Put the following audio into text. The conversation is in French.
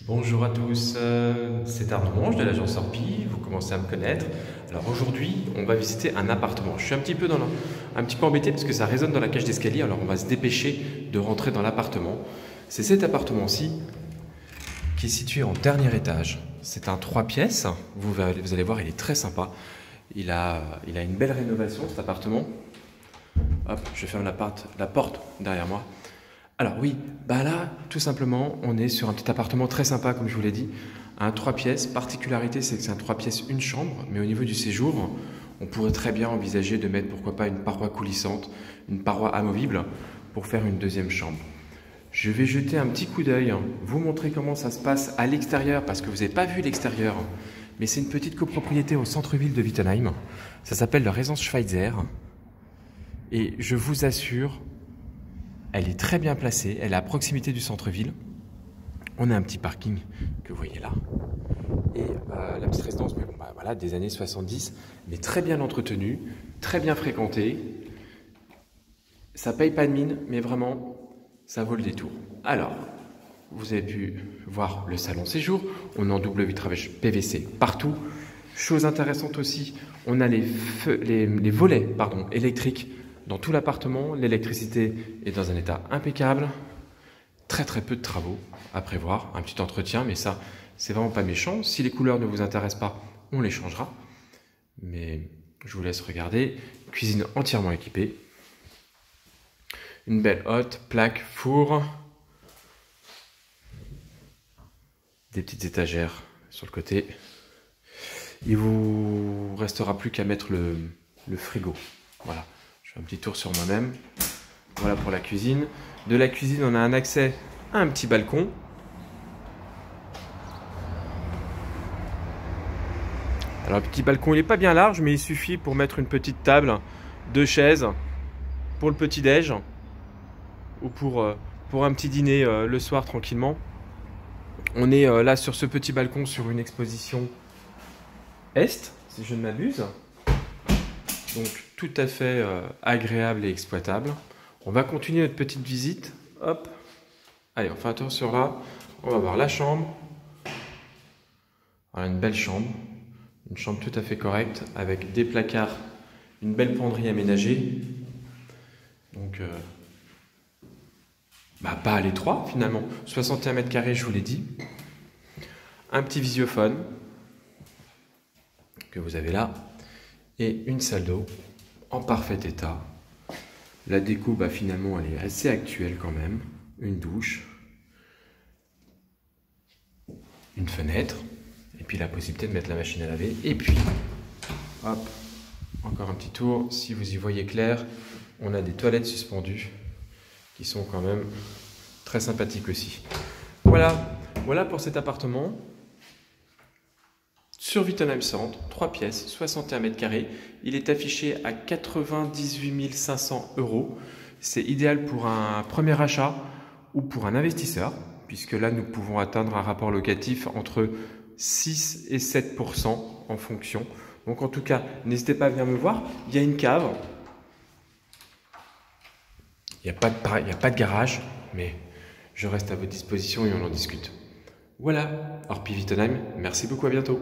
Bonjour à tous, c'est Arnaud Monge de l'agence Orpi, vous commencez à me connaître. Alors aujourd'hui, on va visiter un appartement. Je suis un petit peu embêté parce que ça résonne dans la cage d'escalier, alors on va se dépêcher de rentrer dans l'appartement. C'est cet appartement-ci qui est situé en dernier étage. C'est un 3 pièces, vous allez voir, il est très sympa. Il a une belle rénovation cet appartement. Hop, je ferme la porte derrière moi. Alors oui, bah là, tout simplement, on est sur un petit appartement très sympa, comme je vous l'ai dit. Un 3 pièces. Particularité, c'est que c'est un 3 pièces, une chambre. Mais au niveau du séjour, on pourrait très bien envisager de mettre, pourquoi pas, une paroi coulissante, une paroi amovible pour faire une deuxième chambre. Je vais jeter un petit coup d'œil, vous montrer comment ça se passe à l'extérieur, parce que vous n'avez pas vu l'extérieur. Mais c'est une petite copropriété au centre-ville de Wittenheim. Ça s'appelle la Résidence Schweitzer. Et je vous assure, elle est très bien placée, elle est à proximité du centre-ville. On a un petit parking que vous voyez là. Et la petite résidence, mais bon, voilà, des années 70, mais très bien entretenue, très bien fréquentée. Ça paye pas de mine, mais vraiment, ça vaut le détour. Alors, vous avez pu voir le salon séjour. On est en double vitrage PVC partout. Chose intéressante aussi, on a les volets électriques dans tout l'appartement. L'électricité est dans un état impeccable. Très peu de travaux à prévoir. Un petit entretien, mais ça, c'est vraiment pas méchant. Si les couleurs ne vous intéressent pas, on les changera. Mais je vous laisse regarder. Cuisine entièrement équipée. Une belle hotte, plaque, four. Des petites étagères sur le côté. Il vous restera plus qu'à mettre le frigo. Voilà. Je fais un petit tour sur moi-même. Voilà pour la cuisine. De la cuisine, on a un accès à un petit balcon. Alors le petit balcon, il n'est pas bien large, mais il suffit pour mettre une petite table, 2 chaises pour le petit-déj ou pour un petit dîner le soir tranquillement. On est là sur ce petit balcon sur une exposition est, si je ne m'abuse. Donc tout à fait agréable et exploitable. On va continuer notre petite visite. Hop. Allez, on fait un tour sur là. On va voir la chambre. Voilà, une belle chambre. Une chambre tout à fait correcte avec des placards, une belle penderie aménagée. Donc, pas à l'étroit finalement. 61 mètres carrés, je vous l'ai dit. Un petit visiophone que vous avez là. Et une salle d'eau en parfait état. La déco, finalement, elle est assez actuelle quand même. Une douche. Une fenêtre. Et puis la possibilité de mettre la machine à laver. Et puis, hop, encore un petit tour. Si vous y voyez clair, on a des toilettes suspendues qui sont quand même très sympathiques aussi. Voilà pour cet appartement. Sur Wittenheim Centre, 3 pièces, 61 mètres carrés. Il est affiché à 98 500 €. C'est idéal pour un premier achat ou pour un investisseur, puisque là, nous pouvons atteindre un rapport locatif entre 6 et 7% en fonction. Donc en tout cas, n'hésitez pas à venir me voir. Il y a une cave. Il n'y a pas de garage, mais je reste à votre disposition et on en discute. Voilà, Orpi Wittenheim, merci beaucoup, à bientôt.